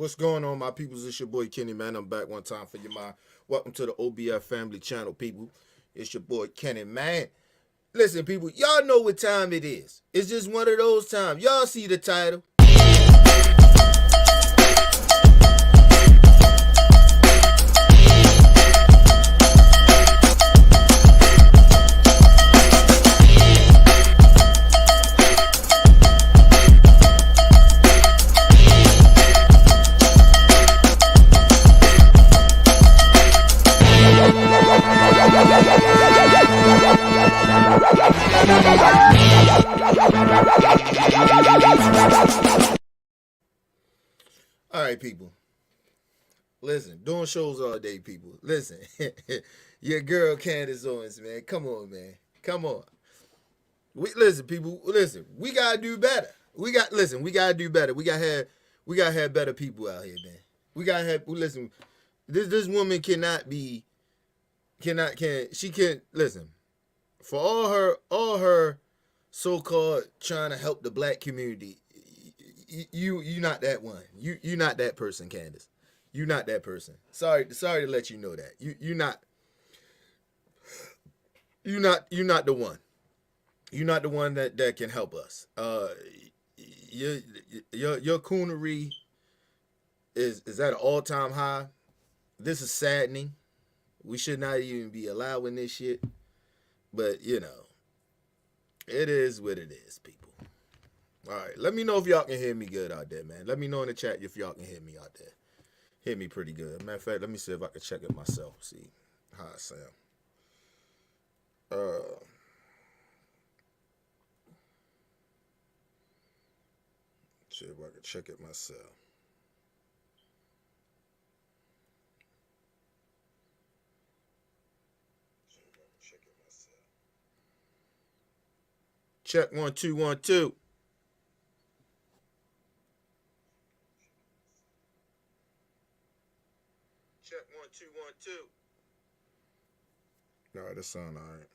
What's going on, my peoples? It's your boy Kenny, man. I'm back one time for your mind. Welcome to the OBF family channel, people. It's your boy Kenny, man. Listen, people, y'all know what time it is. It's just one of those times. Y'all see the title. All right, people. Listen, doing shows all day, people. Listen, your girl Candace Owens, man. Come on, man. Come on. Listen, people. Listen, we gotta do better. We gotta do better. We gotta have better people out here, man. We gotta have. Listen, this woman cannot listen. For all her so-called trying to help the black community. You not that one. You not that person, Candace. You not that person. Sorry to let you know that. You not the one. You're not the one that can help us. Your coonery is at an all-time high. This is saddening. We should not even be allowing this shit. But it is what it is, people. All right, let me know if y'all can hear me good out there, man. Let me know in the chat if y'all can hear me out there. Hear me pretty good. Matter of fact, let me see if I can check it myself, see how I sound. See if I can check it myself. Check 1 2 1 2. Check 1 2 1 2. All right, that sound all right.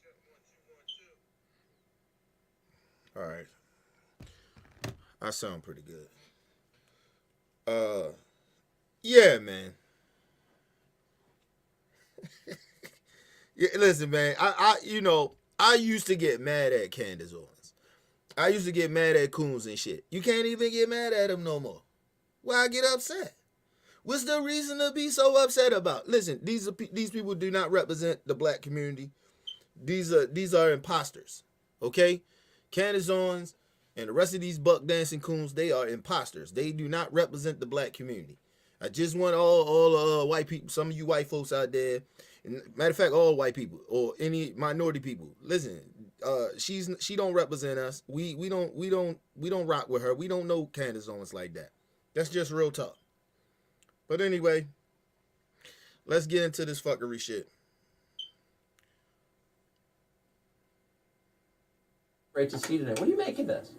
Check 1 2 1 2. All right, I sound pretty good. Yeah, man. Yeah, listen, man. I used to get mad at Candace Owens. I used to get mad at Coons and shit. You can't even get mad at him no more. Why I get upset? What's the reason to be so upset about? Listen, these people do not represent the black community. These are imposters. Okay, Candace Owens and the rest of these buck dancing coons, they are imposters. They do not represent the black community. I just want all white people, some of you white folks out there. Matter of fact, all white people or any minority people. Listen, she don't represent us. We don't rock with her. We don't know Candace Owens like that. That's just real talk. But anyway, let's get into this fuckery shit. Great to see you today. What do you make of this?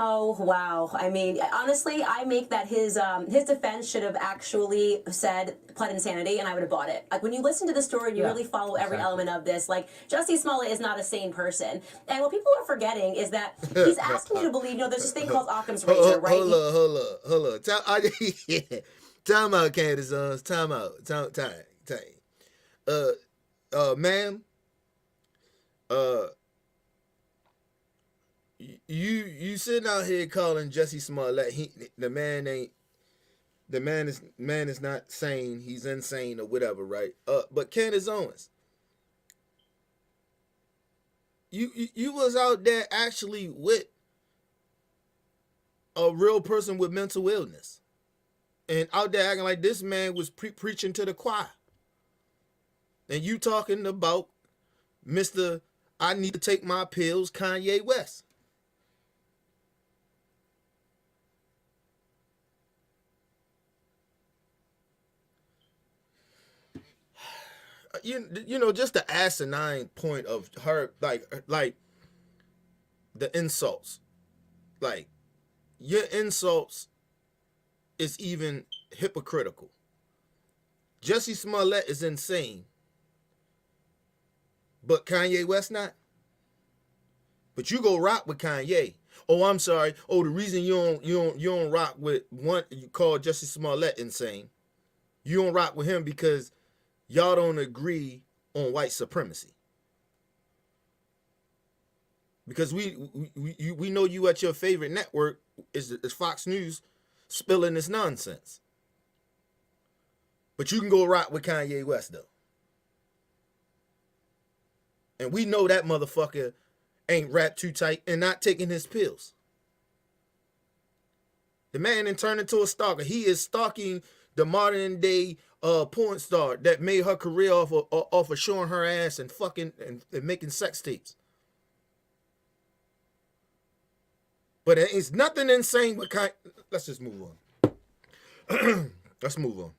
Oh, wow. I mean, honestly, I make that his defense should have actually said pled insanity, and I would have bought it. Like, when you listen to the story and you really follow every element of this, like, Jussie Smollett is not a sane person. And what people are forgetting is that he's asking you to believe, there's this thing called Occam's razor, right? Hold up. Time out, Candace Owens. Time out. Ma'am, you sitting out here calling Jussie Smollett, the man is not sane, he's insane or whatever, right? But Candace Owens, you was out there actually with a real person with mental illness, and out there acting like this man was preaching to the choir, and you talking about Mr. I need to take my pills, Kanye West. Just the asinine point of her, like the insults, like your insults is even hypocritical. Jussie Smollett is insane, but Kanye West not. But you go rock with Kanye. Oh, I'm sorry. Oh, the reason you don't rock with one, you call Jussie Smollett insane. You don't rock with him because y'all don't agree on white supremacy. Because we know you at your favorite network is Fox News spilling this nonsense. But you can go rock with Kanye West though. And we know that motherfucker ain't wrapped too tight and not taking his pills. The man then turned into a stalker. He is stalking the modern day porn star that made her career off of showing her ass and fucking and making sex tapes. But it's nothing insane with let's just move on. Let's move on.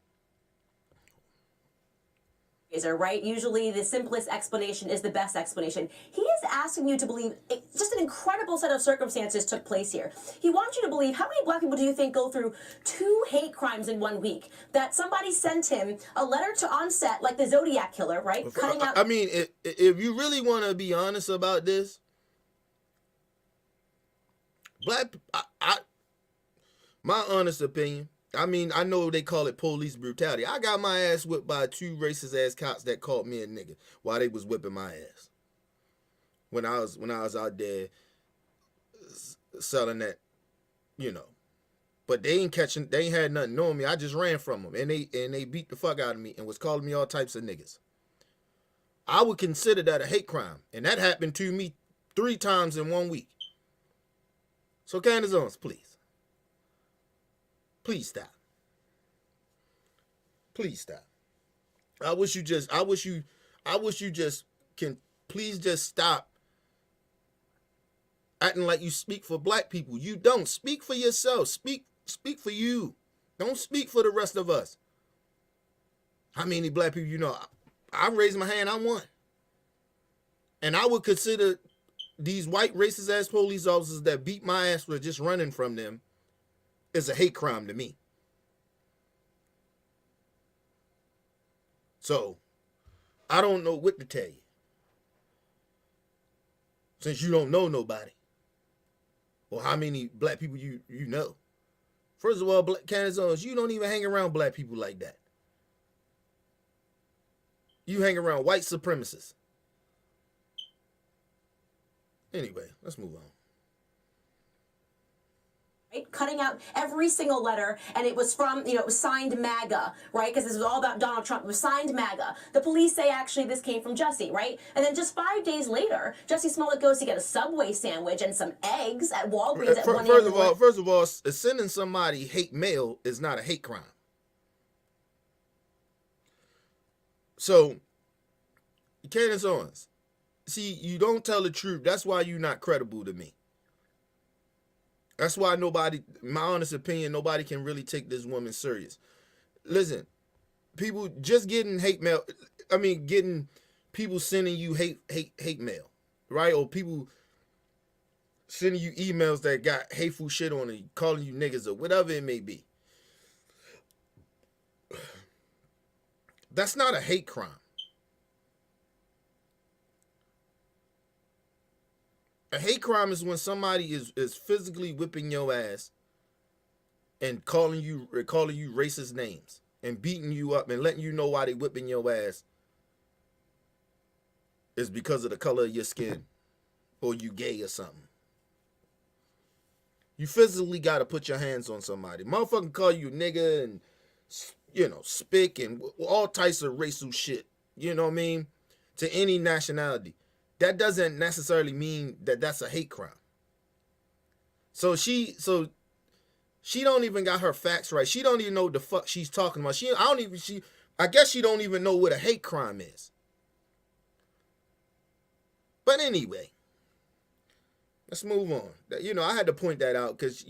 Right? Usually the simplest explanation is the best explanation. He is asking you to believe just an incredible set of circumstances took place here. He wants you to believe, how many black people do you think go through 2 hate crimes in 1 week? That somebody sent him a letter to onset, like the Zodiac killer, right? Cutting out. I mean, if you really want to be honest about this, my honest opinion, I mean, I know they call it police brutality. I got my ass whipped by 2 racist ass cops that called me a nigga while they was whipping my ass. When I was out there selling that, you know. But they ain't had nothing on me. I just ran from them, and they beat the fuck out of me and was calling me all types of niggas. I would consider that a hate crime, and that happened to me 3 times in 1 week. So Candace Owens, please stop. Please stop. I wish you just can please just stop acting like you speak for black people. You don't. Speak for yourself. Speak for you. Don't speak for the rest of us. How many black people you know? I raised my hand, I won. And I would consider these white racist ass police officers that beat my ass for just running from them is a hate crime to me. So, I don't know what to tell you. Since you don't know nobody. Or how many black people you know. First of all, Candace Owens, you don't even hang around black people like that. You hang around white supremacists. Anyway, let's move on. Right? Cutting out every single letter, and it was from, it was signed MAGA, right? Because this was all about Donald Trump. It was signed MAGA. The police say actually this came from Jussie, right? And then just 5 days later, Jussie Smollett goes to get a Subway sandwich and some eggs at Walgreens at 1 a.m. First of all, sending somebody hate mail is not a hate crime. So, Candace Owens, see, you don't tell the truth. That's why you're not credible to me. That's why my honest opinion, nobody can really take this woman serious. Listen, people just getting hate mail. I mean, getting people sending you hate mail, right? Or people sending you emails that got hateful shit on it, calling you niggas or whatever it may be. That's not a hate crime. A hate crime is when somebody is physically whipping your ass and calling you racist names and beating you up and letting you know why they whipping your ass is because of the color of your skin or you gay or something. You physically got to put your hands on somebody. Motherfucker call you nigga and, spick and all types of racial shit. You know what I mean? To any nationality. That doesn't necessarily mean that that's a hate crime. So she don't even got her facts right. She don't even know what the fuck she's talking about. I guess she don't even know what a hate crime is. But anyway, let's move on. I had to point that out because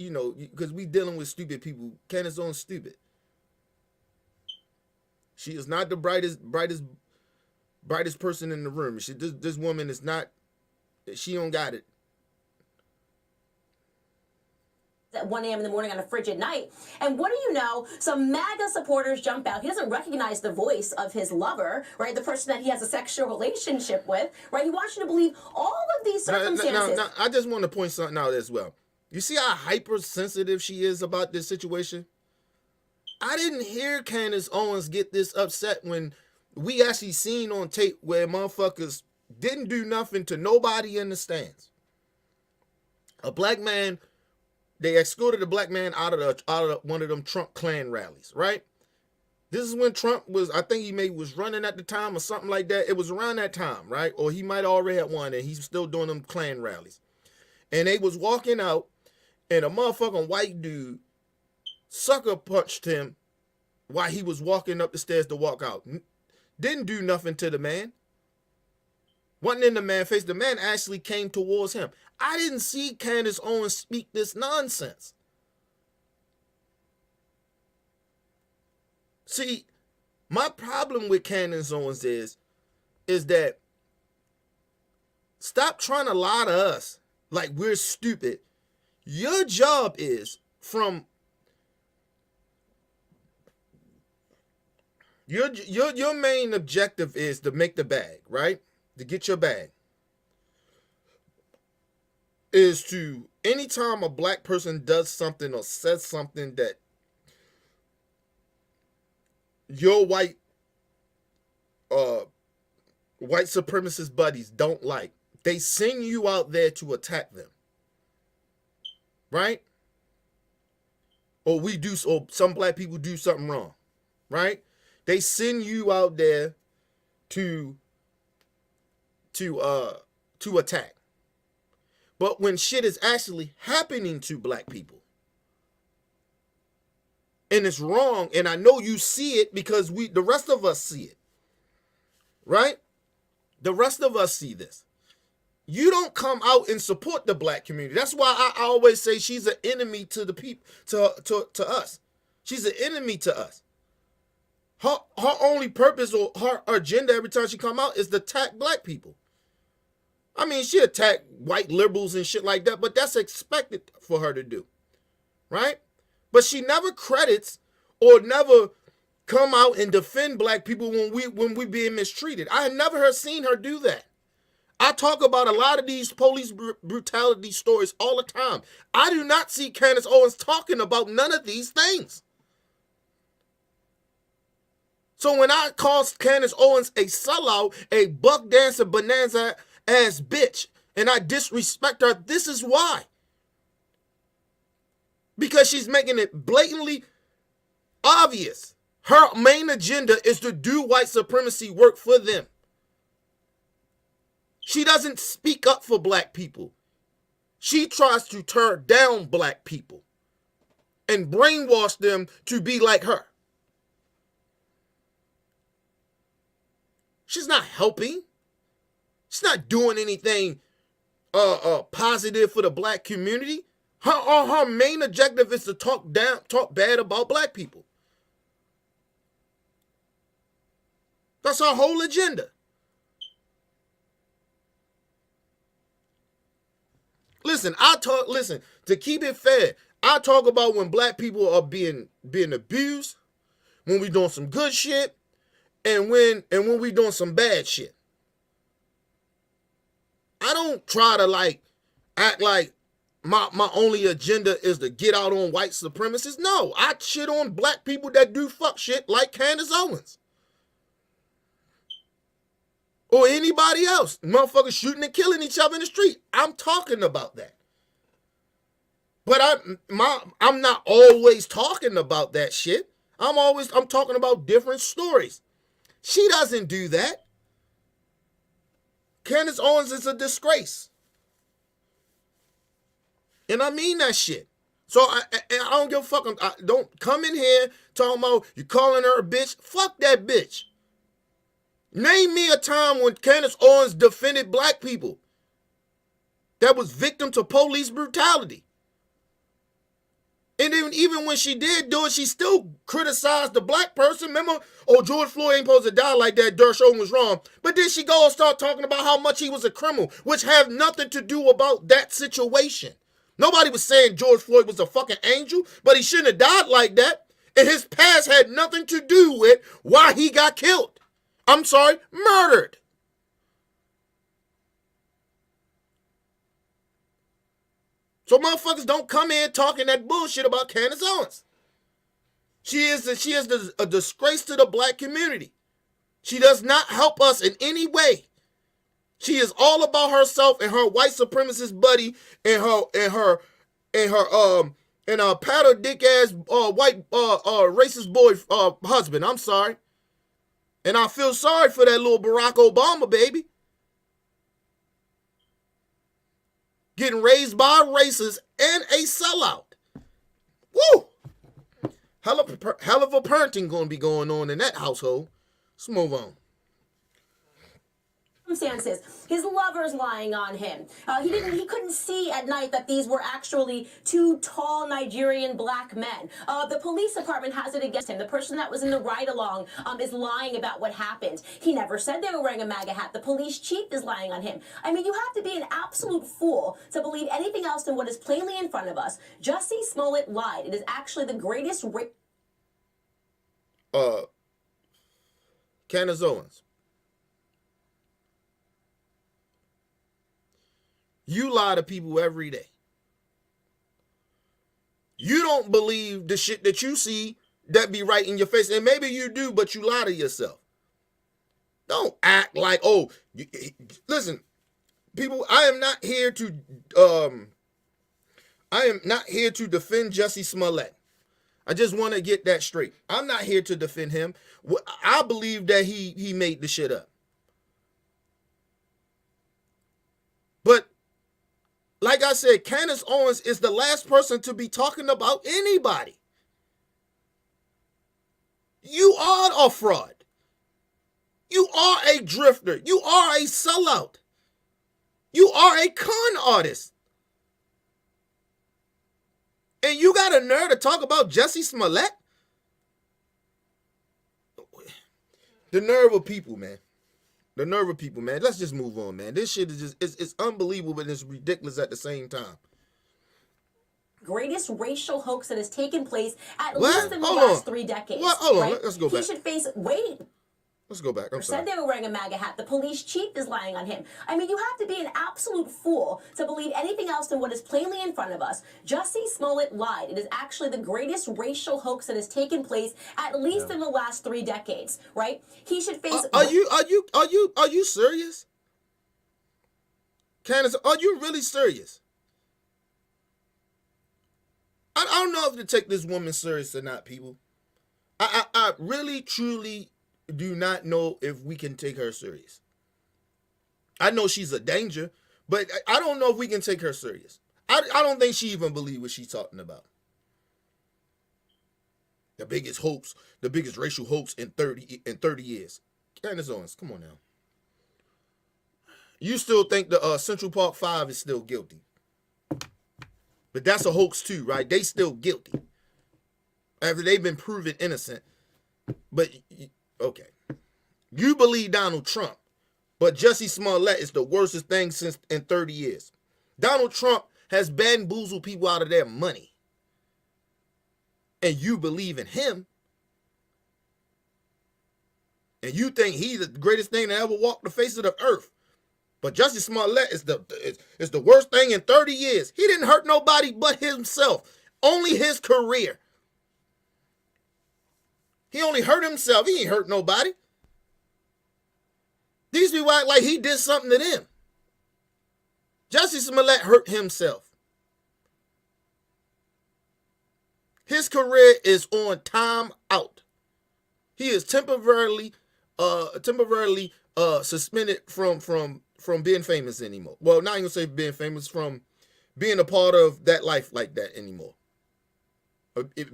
we dealing with stupid people. Candace Owens stupid. She is not the brightest person in the room. This woman is not. She don't got it. At 1 a.m. in the morning on a frigid night. And what do you know? Some MAGA supporters jump out. He doesn't recognize the voice of his lover, right? The person that he has a sexual relationship with, right? He wants you to believe all of these circumstances. Now, I just want to point something out as well. You see how hypersensitive she is about this situation? I didn't hear Candace Owens get this upset when we actually seen on tape where motherfuckers didn't do nothing to nobody in the stands. A black man, they escorted a black man out of one of them Trump Klan rallies, right? This is when Trump was, I think was running at the time or something like that. It was around that time, right? Or he might already have won and he's still doing them Klan rallies. And they was walking out and a motherfucking white dude sucker punched him while he was walking up the stairs to walk out. Didn't do nothing to the man. Wasn't in the man's face. The man actually came towards him. I didn't see Candace Owens speak this nonsense. See, my problem with Candace Owens is that stop trying to lie to us like we're stupid. Your job is from your main objective is to make the bag, right? To get your bag. Is to, anytime a black person does something or says something that your white supremacist buddies don't like, they send you out there to attack them. Right? Or some black people do something wrong. Right? They send you out there to attack. But when shit is actually happening to black people, and it's wrong, and I know you see it because the rest of us see it, right? The rest of us see this. You don't come out and support the black community. That's why I always say she's an enemy to the people, to us. She's an enemy to us. Her only purpose or her agenda every time she come out is to attack black people. I mean, she attacked white liberals and shit like that, but that's expected for her to do, right? But she never credits or never come out and defend black people when we being mistreated. I had never seen her do that. I talk about a lot of these police brutality stories all the time. I do not see Candace Owens talking about none of these things. So when I call Candace Owens a sellout, a buck dancer bonanza ass bitch, and I disrespect her, this is why. Because she's making it blatantly obvious. Her main agenda is to do white supremacy work for them. She doesn't speak up for black people. She tries to tear down black people and brainwash them to be like her. She's not helping. She's not doing anything positive for the black community. Her main objective is to talk bad about black people. That's her whole agenda. Listen, to keep it fair, I talk about when black people are being abused, when we doing some good shit, and when we doing some bad shit. I don't try to act like my only agenda is to get out on white supremacists. No, I shit on black people that do fuck shit like Candace Owens. Or anybody else. Motherfuckers shooting and killing each other in the street. I'm talking about that. But I'm not always talking about that shit. I'm talking about different stories. She doesn't do that. Candace Owens is a disgrace. And I mean that shit. So I don't give a fuck. Don't come in here talking about you calling her a bitch. Fuck that bitch. Name me a time when Candace Owens defended black people that was victim to police brutality. And even when she did do it, she still criticized the black person. Remember, George Floyd ain't supposed to die like that. Dershowitz was wrong. But then she go and start talking about how much he was a criminal, which have nothing to do about that situation. Nobody was saying George Floyd was a fucking angel, but he shouldn't have died like that. And his past had nothing to do with why he got killed. I'm sorry, murdered. So motherfuckers don't come in talking that bullshit about Candace Owens. She is a disgrace to the black community. She does not help us in any way. She is all about herself and her white supremacist buddy and her paddle dick ass white racist boy husband. I'm sorry. And I feel sorry for that little Barack Obama baby. Getting raised by a racist and a sellout. Woo! Hell of a parenting going to be going on in that household. Let's move on. Circumstances. His lover's lying on him. He couldn't see at night that these were actually two tall Nigerian black men. The police department has it against him. The person that was in the ride-along is lying about what happened. He never said they were wearing a MAGA hat. The police chief is lying on him. I mean, you have to be an absolute fool to believe anything else than what is plainly in front of us. Jussie Smollett lied. It is actually the greatest Candace Owens. You lie to people every day. You don't believe the shit that you see that be right in your face. And maybe you do, but you lie to yourself. Don't act like, listen, people, I am not here to defend Jussie Smollett. I just want to get that straight. I'm not here to defend him. I believe that he made the shit up. But like I said, Candace Owens is the last person to be talking about anybody. You are a fraud. You are a drifter. You are a sellout. You are a con artist. And you got a nerve to talk about Jussie Smollett? The nerve of people, man. The nerve of people, man. Let's just move on, man. This shit is just, it's unbelievable, but it's ridiculous at the same time. Greatest racial hoax that has taken place at least in the last 3 decades. What? Hold on, right? let's go back. He should face, Let's go back. I'm sorry. Said they were wearing a MAGA hat. The police chief is lying on him. I mean, you have to be an absolute fool to believe anything else than what is plainly in front of us. Jussie Smollett lied. It is actually the greatest racial hoax that has taken place at least in the last 3 decades. Right? He should face. Are you serious? Candace, are you really serious? I don't know if to take this woman serious or not, people. I really, truly do not know if we can take her serious. I know she's a danger, but I don't know if we can take her serious. I don't think she even believes what she's talking about. The biggest hoax, the biggest racial hoax in 30 years. Candace Owens, come on now. You still think the Central Park 5 is still guilty. But that's a hoax too, right? They still guilty. After they've been proven innocent. But, okay. You believe Donald Trump, but Jussie Smollett is the worstest thing since in 30 years. Donald Trump has bamboozled people out of their money. And you believe in him. And you think he's the greatest thing that ever walked the face of the earth. But Jussie Smollett is the worst thing in 30 years. He didn't hurt nobody but himself. Only his career. He only hurt himself. He ain't hurt nobody. These people act like he did something to them. Jussie Smollett hurt himself. His career is on time out. He is temporarily suspended from being famous anymore. Well, not even gonna say being famous, from being a part of that life like that anymore.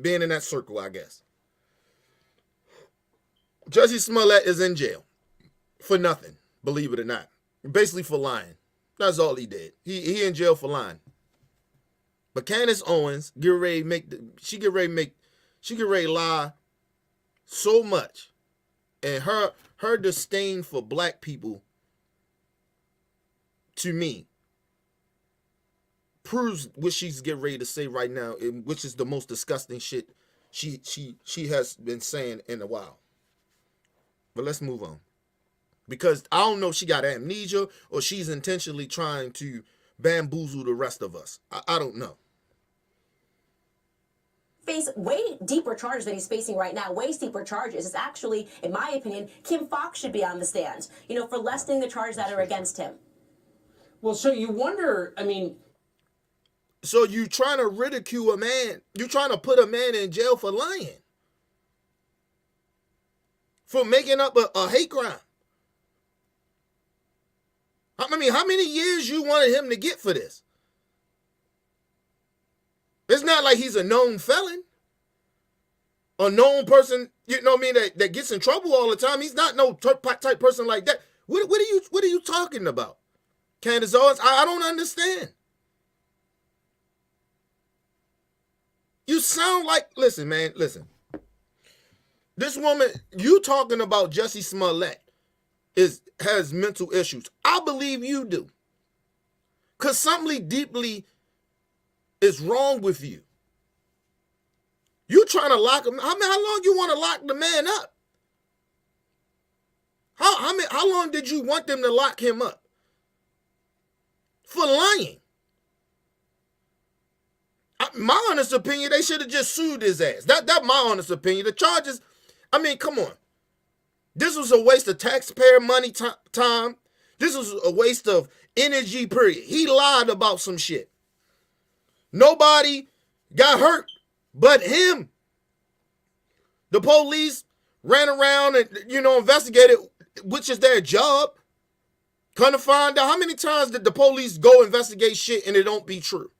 Being in that circle, I guess. Jussie Smollett is in jail for nothing, believe it or not. Basically for lying. That's all he did. He in jail for lying. But Candace Owens get ready to lie so much. And her disdain for black people, to me, proves what she's getting ready to say right now, which is the most disgusting shit she has been saying in a while. But let's move on. Because I don't know if she got amnesia or she's intentionally trying to bamboozle the rest of us. I don't know. Face way deeper charges than he's facing right now, way steeper charges. It's actually, in my opinion, Kim Fox should be on the stand, for lessening the charges that are against him. Well, so you wonder, I mean... So you trying to ridicule a man, you trying to put a man in jail for lying. For making up a hate crime. I mean, how many years you wanted him to get for this? It's not like he's a known felon. A known person, you know what I mean, that gets in trouble all the time. He's not no type person like that. What are you talking about? Candace Owens, I don't understand. You sound like, listen, man, listen. This woman, you talking about Jussie Smollett has mental issues. I believe you do. Because something deeply is wrong with you. You trying to lock him. How long you want to lock the man up? How long did you want them to lock him up? For lying. My honest opinion, they should have just sued his ass. That's my honest opinion. The charges, I mean, come on. This was a waste of taxpayer money time. This was a waste of energy, period. He lied about some shit. Nobody got hurt but him. The police ran around and, investigated, which is their job. Couldn't find out. How many times did the police go investigate shit and it don't be true?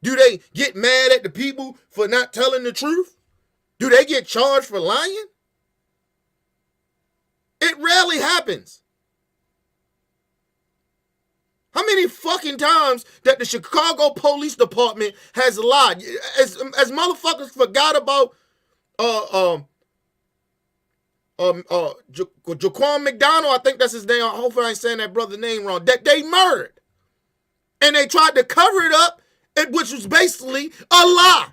Do they get mad at the people for not telling the truth? Do they get charged for lying? It rarely happens. How many fucking times that the Chicago Police Department has lied? As motherfuckers forgot about Jaquan McDonald, I think that's his name. Hopefully I ain't saying that brother's name wrong. That they murdered. And they tried to cover it up, which was basically a lie.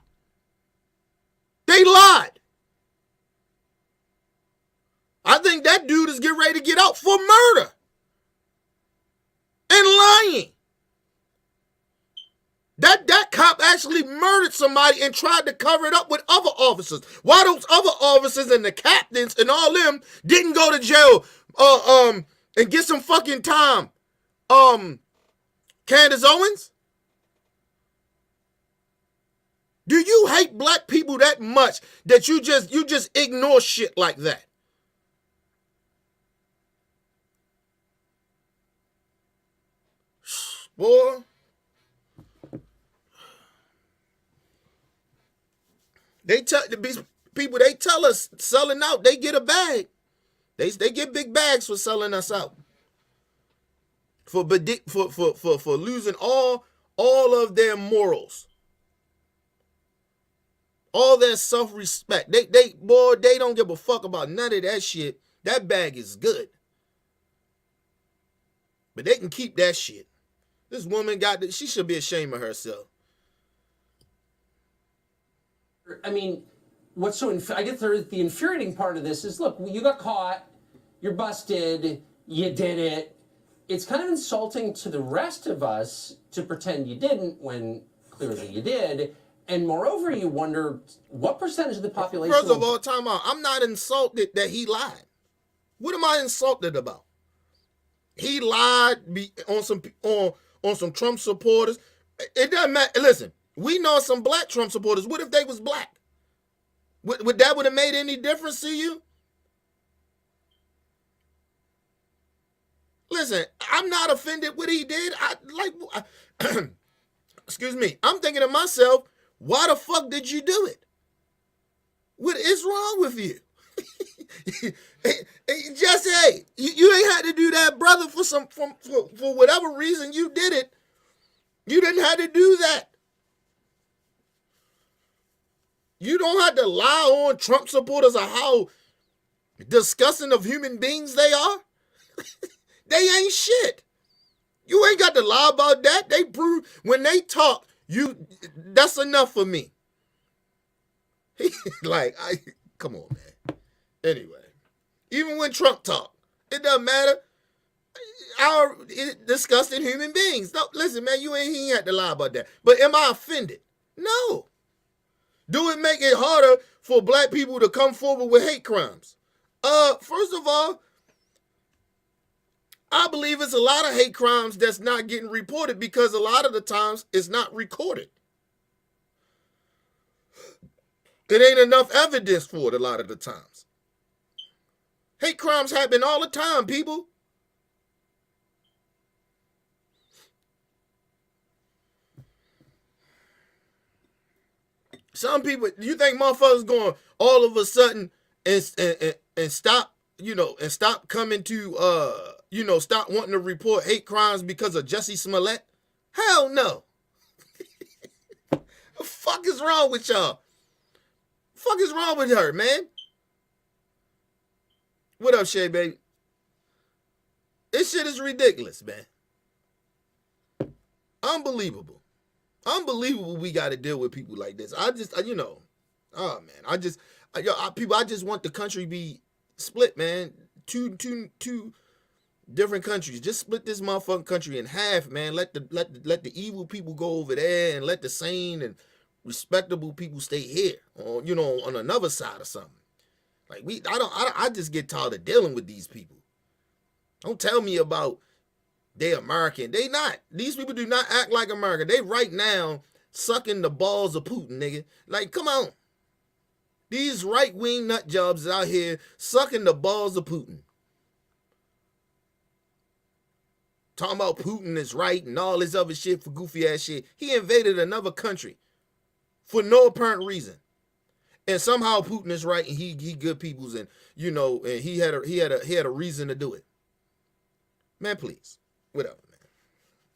They lied. I think that dude is getting ready to get out for murder. And lying. That cop actually murdered somebody and tried to cover it up with other officers. Why those other officers and the captains and all them didn't go to jail and get some fucking time? Candace Owens? Do you hate black people that much that you just ignore shit like that? Boy. They tell these people, they tell us selling out, they get a bag. They get big bags for selling us out. For losing all of their morals. All their self-respect. They don't give a fuck about none of that shit. That bag is good. But they can keep that shit. This woman she should be ashamed of herself. I mean, I guess the infuriating part of this is, look, you got caught, you're busted, you did it. It's kind of insulting to the rest of us to pretend you didn't when clearly you did. And moreover, you wonder what percentage of the population... First of all, time out. I'm not insulted that he lied. What am I insulted about? He lied on some Trump supporters. It doesn't matter. Listen, we know some black Trump supporters. What if they was black? Would that have made any difference to you? Listen, I'm not offended what he did. Excuse me. I'm thinking to myself, why the fuck did you do it? What is wrong with you? Jussie, you ain't had to do that, brother, for whatever reason you did it. You didn't have to do that. You don't have to lie on Trump supporters or how disgusting of human beings they are. They ain't shit. You ain't got to lie about that. They prove when they talk, that's enough for me. Come on, man. Anyway, even when Trump talk, it doesn't matter. Our disgusting human beings. No, listen, man, he ain't had to lie about that. But am I offended? No. Do it make it harder for black people to come forward with hate crimes? First of all, I believe it's a lot of hate crimes that's not getting reported because a lot of the times it's not recorded. It ain't enough evidence for it a lot of the times. Hate crimes happen all the time, people. Some people, you think motherfuckers going all of a sudden and stop, and stop coming to, stop wanting to report hate crimes because of Jussie Smollett? Hell no. The fuck is wrong with y'all? The fuck is wrong with her, man? What up, Shay, baby? This shit is ridiculous, man. Unbelievable. Unbelievable we got to deal with people like this. I just want the country be split, man. Two different countries. Just split this motherfucking country in half, man. Let the evil people go over there and let the sane and respectable people stay here, or on another side or something. Like I just get tired of dealing with these people. Don't tell me about they American. They not. These people do not act like American. They right now sucking the balls of Putin, nigga. Like, come on. These right-wing nut jobs out here sucking the balls of Putin. Talking about Putin is right and all this other shit for goofy ass shit. He invaded another country for no apparent reason. And somehow Putin is right and he good people's and and he had a reason to do it. Man, please. Whatever, man.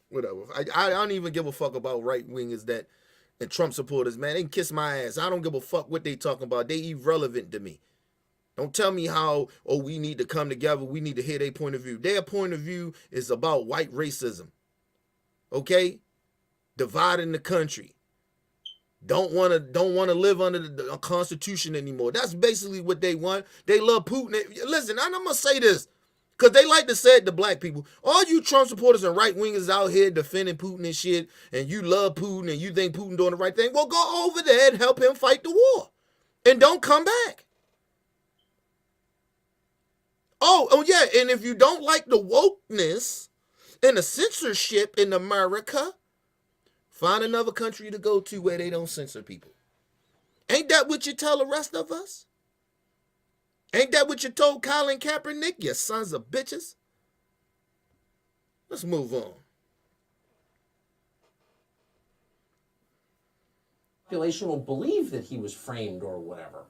Whatever. I don't even give a fuck about right-wingers and Trump supporters, man. They can kiss my ass. I don't give a fuck what they talking about. They irrelevant to me. Don't tell me how, we need to come together. We need to hear their point of view. Their point of view is about white racism. Okay? Dividing the country. Don't want to live under the Constitution anymore. That's basically what they want. They love Putin. Listen, I'm going to say this. Because they like to say it to black people. All you Trump supporters and right-wingers out here defending Putin and shit, and you love Putin and you think Putin doing the right thing, well, go over there and help him fight the war. And don't come back. Oh yeah, and if you don't like the wokeness and the censorship in America, find another country to go to where they don't censor people. Ain't that what you tell the rest of us? Ain't that what you told Colin Kaepernick, you sons of bitches? Let's move on. Population will believe that he was framed or whatever.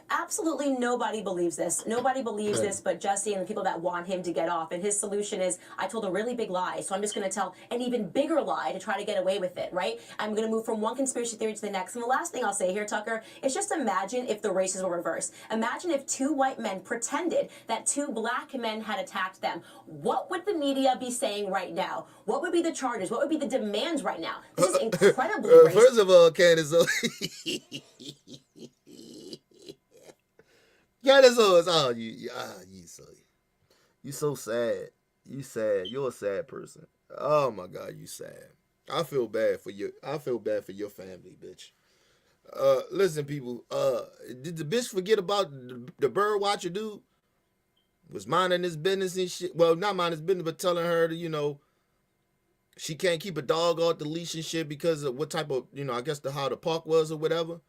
Absolutely nobody believes this. Nobody believes Right. this but Jussie and the people that want him to get off. And his solution is, I told a really big lie, so I'm just going to tell an even bigger lie to try to get away with it, right? I'm going to move from one conspiracy theory to the next. And the last thing I'll say here, Tucker, is just imagine if the races were reversed. Imagine if two white men pretended that two black men had attacked them. What would the media be saying right now? What would be the charges? What would be the demands right now? This is incredibly racist. First of all, Candace, Candace, you so sad. You sad. You're a sad person. Oh my God, you sad. I feel bad for you. I feel bad for your family, bitch. Listen, people. Did the bitch forget about the bird watcher dude? Was minding his business and shit. Well, not minding his business, but telling her to, she can't keep a dog off the leash and shit because of what type of, I guess how the park was or whatever.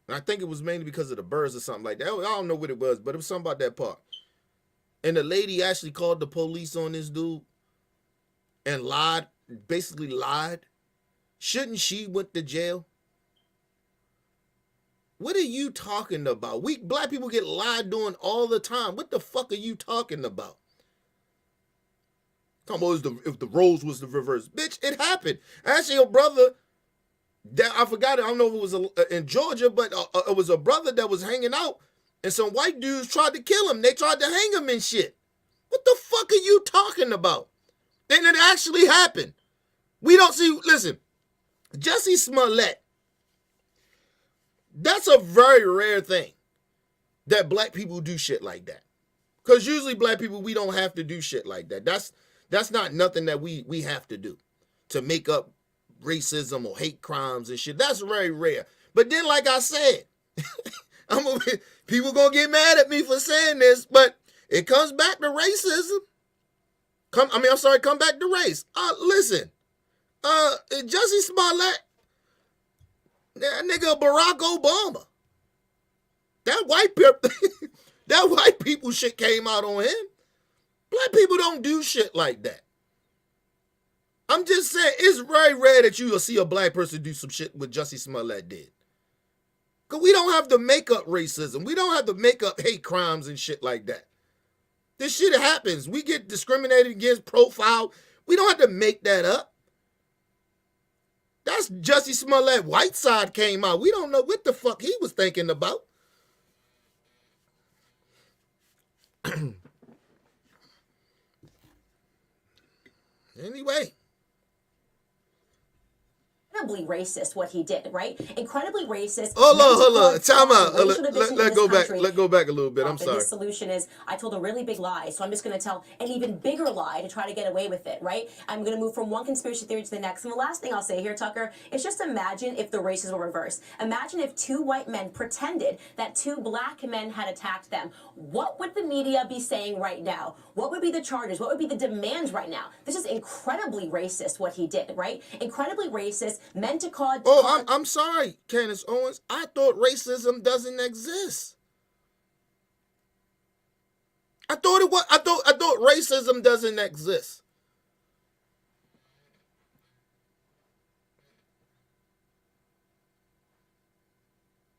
And I think it was mainly because of the birds or something like that. I don't know what it was, but it was something about that park. And the lady actually called the police on this dude and lied, basically lied. Shouldn't she went to jail? What are you talking about? We black people get lied on all the time. What the fuck are you talking about? Talking about if the roles was the reverse. Bitch, it happened. Actually, your brother... I forgot it. I don't know if it was in Georgia, but it was a brother that was hanging out, and some white dudes tried to kill him. They tried to hang him and shit. What the fuck are you talking about? And it actually happened. We don't see. Listen, Jussie Smollett. That's a very rare thing. that black people do shit like that. Because usually black people, we don't have to do shit like that. That's not nothing that we have to do to make up racism or hate crimes and shit. That's very rare. But then, like I said, people gonna get mad at me for saying this, but it comes back to racism. Come back to race. Listen, Jussie Smollett, that nigga Barack Obama, that white people shit came out on him. Black people don't do shit like that. I'm just saying, it's very rare that you will see a black person do some shit what Jussie Smollett did. Because we don't have to make up racism. We don't have to make up hate crimes and shit like that. This shit happens. We get discriminated against, profiled. We don't have to make that up. That's Jussie Smollett. White side came out. We don't know what the fuck he was thinking about. Anyway. Incredibly racist what he did, right? Incredibly racist. Hold on. Time out. Let's go back a little bit. I'm sorry. His solution is, I told a really big lie, so I'm just going to tell an even bigger lie to try to get away with it, right? I'm going to move from one conspiracy theory to the next. And the last thing I'll say here, Tucker, is just imagine if the races were reversed. Imagine if two white men pretended that two black men had attacked them. What would the media be saying right now? What would be the charges? What would be the demands right now? This is incredibly racist what he did, right? Incredibly racist. Meant to cause. I'm sorry, Candace Owens. I thought racism doesn't exist. I thought racism doesn't exist.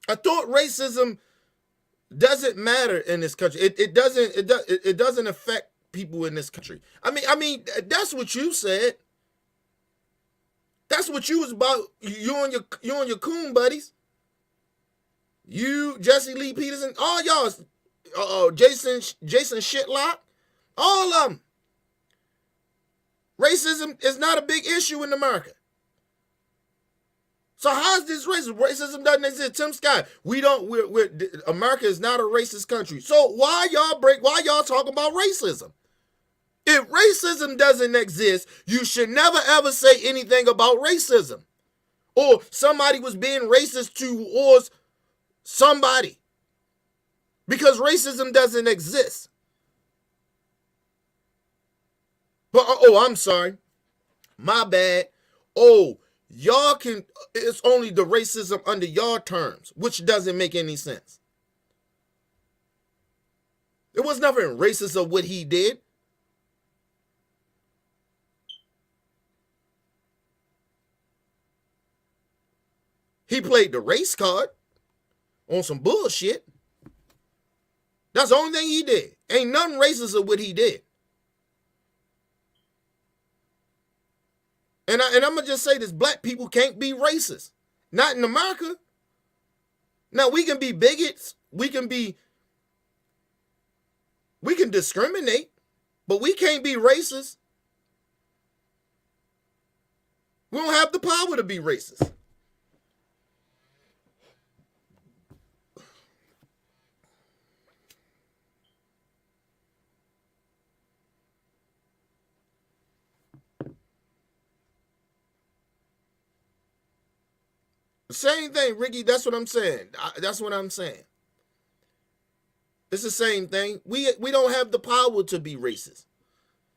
I thought racism doesn't matter in this country. It doesn't affect people in this country. I mean that's what you said. That's what you was about. You and your coon buddies. You, Jesse Lee Peterson, all y'all, Jason Shitlock, all of them. Racism is not a big issue in America. So how's this racist? Racism doesn't exist. Tim Scott, America is not a racist country. So why y'all talking about racism? If racism doesn't exist, you should never ever say anything about racism. Or somebody was being racist towards somebody. Because racism doesn't exist. But, I'm sorry. My bad. It's only the racism under your terms, which doesn't make any sense. There was nothing racist of what he did. He played the race card on some bullshit. That's the only thing he did. Ain't nothing racist of what he did. And I'm going to just say this, black people can't be racist. Not in America. Now, we can be bigots. We can discriminate, but we can't be racist. We don't have the power to be racist. Same thing, Ricky. That's what I'm saying. It's the same thing. We don't have the power to be racist.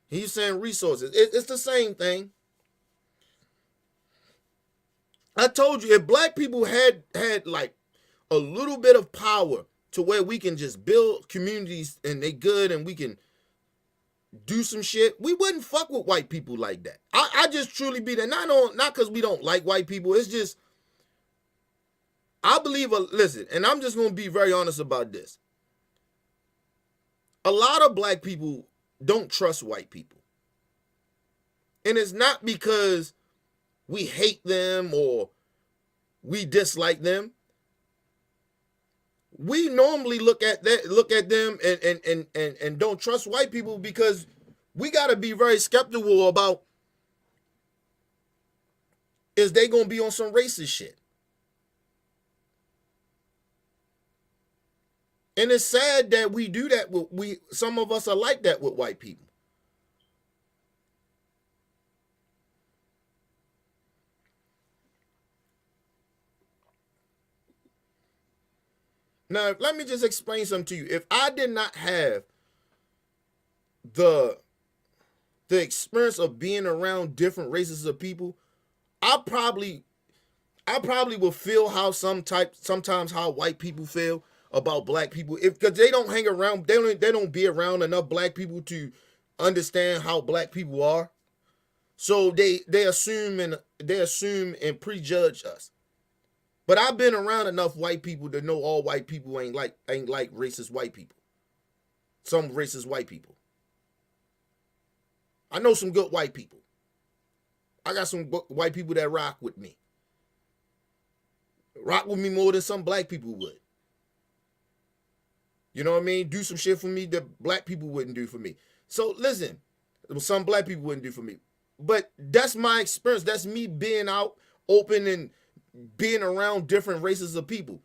He's saying resources. It's the same thing. I told you, if black people had like a little bit of power to where we can just build communities and they good and we can do some shit, we wouldn't fuck with white people like that. I just truly be that. Not because we don't like white people. It's just, I believe, listen, and I'm just going to be very honest about this. A lot of black people don't trust white people. And it's not because we hate them or we dislike them. We normally look at them and don't trust white people because we got to be very skeptical about, is they going to be on some racist shit? And it's sad that we do that with some of us are like that with white people. Now, let me just explain something to you. If I did not have the experience of being around different races of people, I probably will feel how sometimes how white people feel about black people, because they don't hang around, they don't be around enough black people to understand how black people are. So they assume and prejudge us. But I've been around enough white people to know all white people ain't like racist white people. Some racist white people. I know some good white people. I got some white people that rock with me. Rock with me more than some black people would. You know what I mean? Do some shit for me that black people wouldn't do for me. So listen, some black people wouldn't do for me. But that's my experience. That's me being out open and being around different races of people.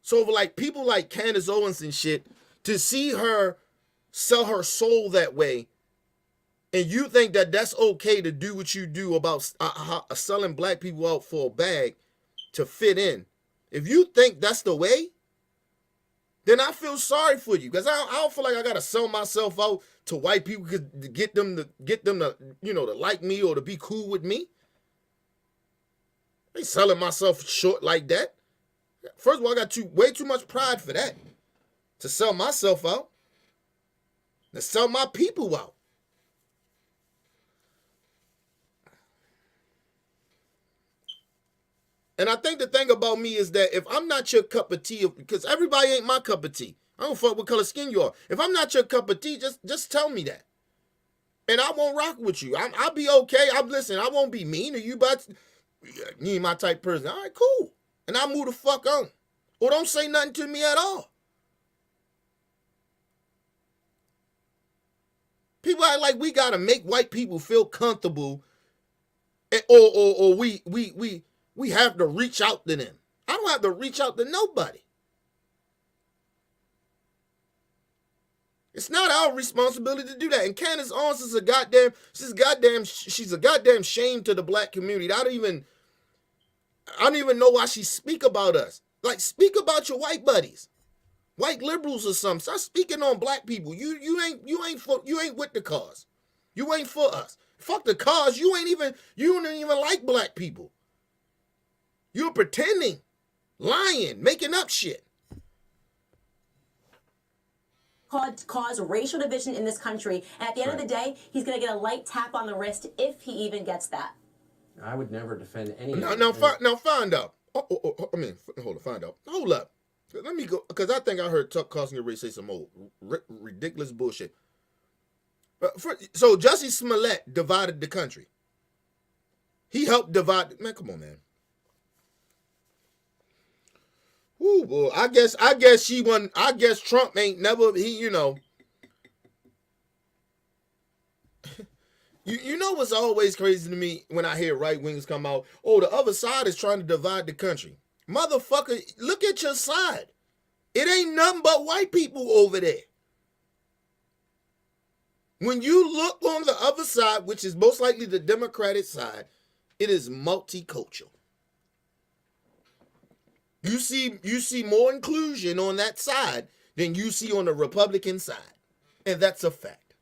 So for like people like Candace Owens and shit, to see her sell her soul that way, and you think that that's okay to do what you do about selling black people out for a bag to fit in. If you think that's the way, then I feel sorry for you, because I don't feel like I gotta sell myself out to white people to get them to to like me or to be cool with me. I ain't selling myself short like that. First of all, I got way too much pride for that, to sell myself out, to sell my people out. And I think the thing about me is that if I'm not your cup of tea, because everybody ain't my cup of tea. I don't fuck what color skin you are. If I'm not your cup of tea, just tell me that. And I won't rock with you. I'll be okay. Listen, I won't be mean to you, but you ain't my type person. All right, cool. And I'll move the fuck on. Or don't say nothing to me at all. People act like we gotta make white people feel comfortable, or we have to reach out to them. I don't have to reach out to nobody. It's not our responsibility to do that. And Candace Owens is she's a goddamn shame to the black community. I don't even know why she speak about us. Like, speak about your white buddies, white liberals or something. Start speaking on black people. You ain't with the cause. You ain't for us. Fuck the cause. You don't even like black people. You're pretending, lying, making up shit. Cause racial division in this country, and at the end of the day, he's going to get a light tap on the wrist if he even gets that. I would never defend any. Now find out. Find out. Hold up. Let me go, because I think I heard Tuck Carlson say some old ridiculous bullshit. So Jussie Smollett divided the country. He helped divide. Man, come on, man. Ooh, boy. I guess she won. I guess Trump ain't never. You know what's always crazy to me when I hear right wingers come out? Oh, the other side is trying to divide the country. Motherfucker, look at your side. It ain't nothing but white people over there. When you look on the other side, which is most likely the Democratic side, it is multicultural. You see more inclusion on that side than you see on the Republican side. And that's a fact.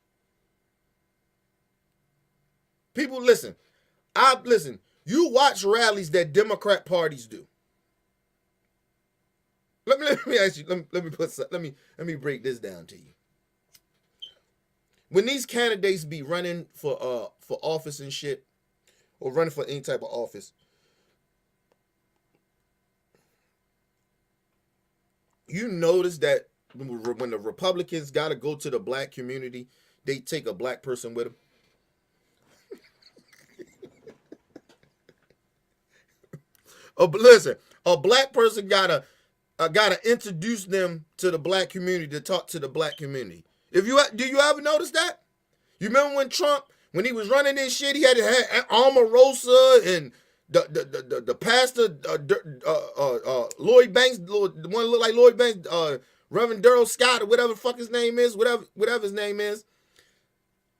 People, listen. You watch rallies that Democrat parties do. Let me ask you. Let me break this down to you. When these candidates be running for office and shit, or running for any type of office, you notice that when the Republicans got to go to the black community, they take a black person with them. Listen, a black person gotta introduce them to the black community, to talk to the black community. Do you ever notice that? You remember when Trump, when he was running this shit, he had Omarosa and the pastor, Lloyd Banks, the one that look like Lloyd Banks, Reverend Daryl Scott or whatever the fuck his name is, whatever his name is,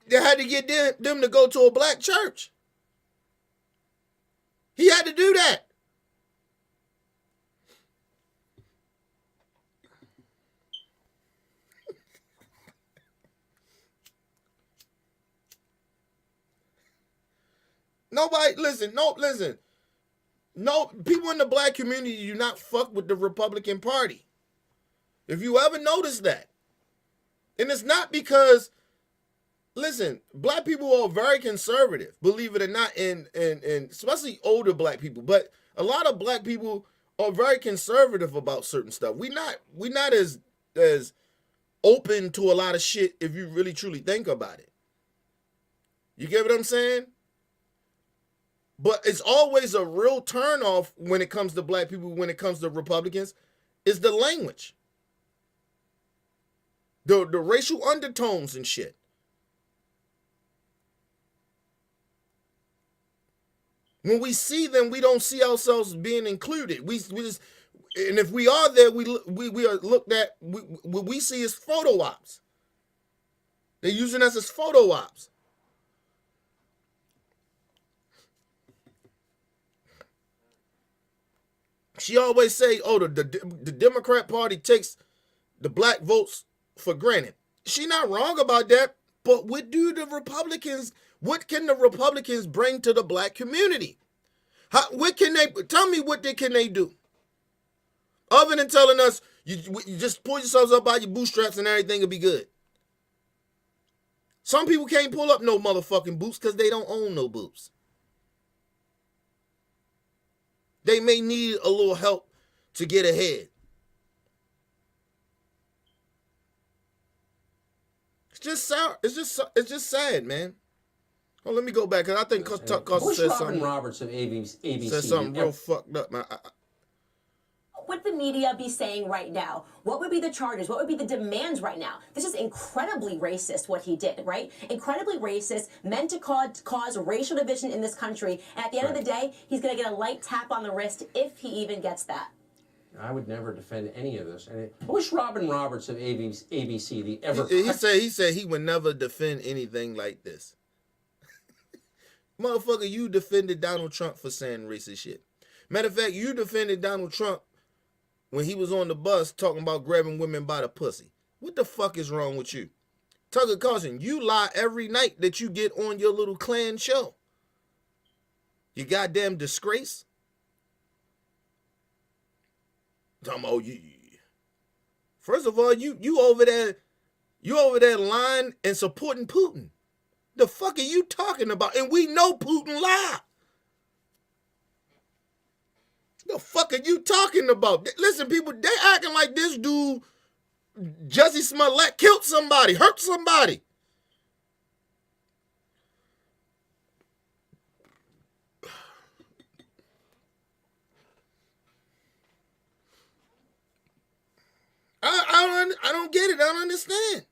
they had to get them to go to a black church. He had to do that. Nobody, listen. No, people in the black community do not fuck with the Republican Party. If you ever notice that. And it's not because, listen, black people are very conservative, believe it or not, and especially older black people. But a lot of black people are very conservative about certain stuff. We not as open to a lot of shit if you really truly think about it. You get what I'm saying? But it's always a real turnoff when it comes to black people, when it comes to Republicans, is the language. The racial undertones and shit. When we see them, we don't see ourselves being included. We just, and if we are there, we are looked at. What we see is photo ops. They're using us as photo ops. She always say, "Oh, the Democrat Party takes the black votes for granted." She not wrong about that, but what can the Republicans bring to the black community? What can they tell me? Can they do? Other than telling us you just pull yourselves up by your bootstraps and everything will be good. Some people can't pull up no motherfucking boots because they don't own no boots. They may need a little help to get ahead. It's just sad, man. Oh, let me go back because I think Carson said something. Roberts of ABC said something real fucked up, man. What would the media be saying right now? What would be the charges? What would be the demands right now? This is incredibly racist what he did, right? Incredibly racist, meant to cause racial division in this country. And at the end of the day, he's going to get a light tap on the wrist if he even gets that. I would never defend any of this. I wish Robin Roberts of ABC the ever. He said he would never defend anything like this. Motherfucker, you defended Donald Trump for saying racist shit. Matter of fact, you defended Donald Trump when he was on the bus talking about grabbing women by the pussy. What the fuck is wrong with you? Tucker Carlson, you lie every night that you get on your little Klan show. You goddamn disgrace. First of all, you over there lying and supporting Putin. The fuck are you talking about? And we know Putin lied. The fuck are you talking about? Listen, people, they acting like this dude, Jussie Smollett, killed somebody, hurt somebody. I don't get it. I don't understand.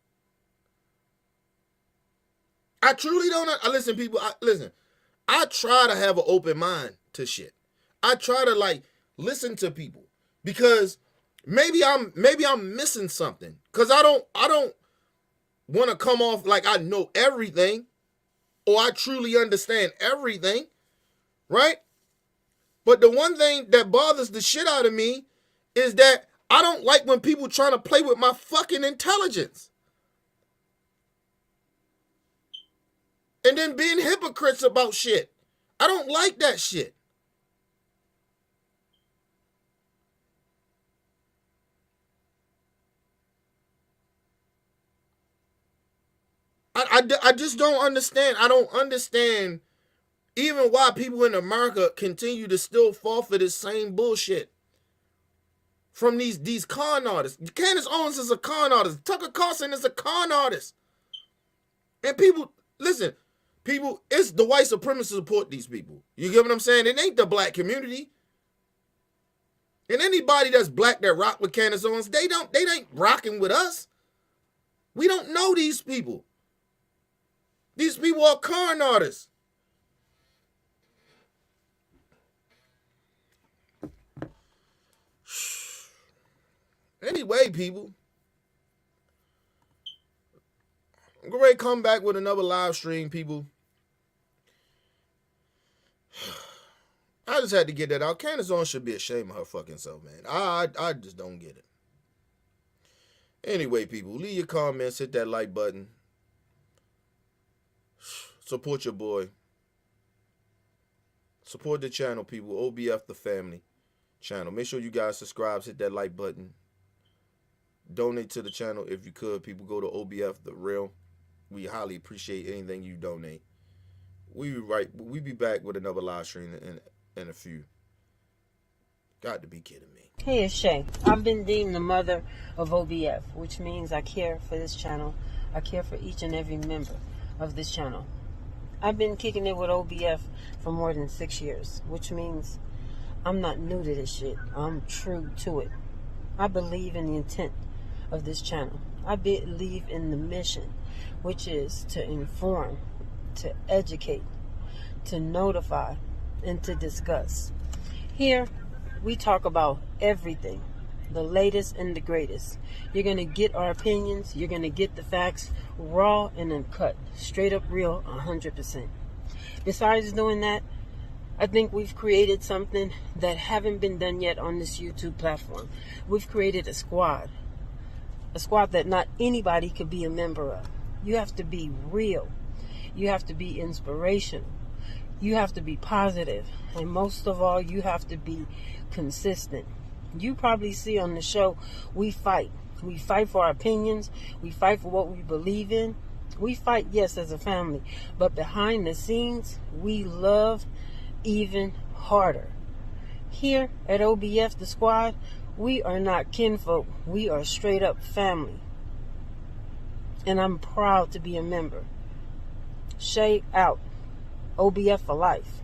I truly don't. Listen, people. Listen. I try to have an open mind to shit. I try to listen to people because maybe I'm missing something because I don't want to come off like I know everything or I truly understand everything, right? But the one thing that bothers the shit out of me is that I don't like when people trying to play with my fucking intelligence. And then being hypocrites about shit. I don't like that shit. I just don't understand. I don't understand even why people in America continue to still fall for this same bullshit. From these con artists. Candace Owens is a con artist. Tucker Carlson is a con artist. And people, listen, people, it's the white supremacists support these people. You get what I'm saying? It ain't the black community. And anybody that's black that rock with Candace Owens, they ain't rocking with us. We don't know these people. These people are con artists. Anyway, people, I'm going to come back with another live stream, people. I just had to get that out. Candace Owens should be ashamed of her fucking self, man. I just don't get it. Anyway, people, leave your comments, hit that like button. Support your boy. Support the channel, people. OBF the family channel. Make sure you guys subscribe, hit that like button. Donate to the channel if you could. People, go to OBF the real. We highly appreciate anything you donate. We be back with another live stream in a few. Got to be kidding me. Hey, it's Shay. I've been deemed the mother of OBF, which means I care for this channel. I care for each and every member of this channel. I've been kicking it with OBF for more than 6 years, which means I'm not new to this shit. I'm true to it. I believe in the intent of this channel. I believe in the mission, which is to inform, to educate, to notify, and to discuss. Here, we talk about everything, the latest and the greatest. You're going to get our opinions. You're going to get the facts raw and uncut, straight up real, 100%. Besides doing that, I think we've created something that haven't been done yet on this YouTube platform. We've created a squad that not anybody could be a member of. You have to be real. You have to be inspirational. You have to be positive. And most of all, you have to be consistent. You probably see on the show, we fight. We fight for our opinions. We fight for what we believe in. We fight, yes, as a family. But behind the scenes, we love even harder. Here at OBF, the squad, we are not kinfolk. We are straight up family. And I'm proud to be a member. Shay out. OBF for life.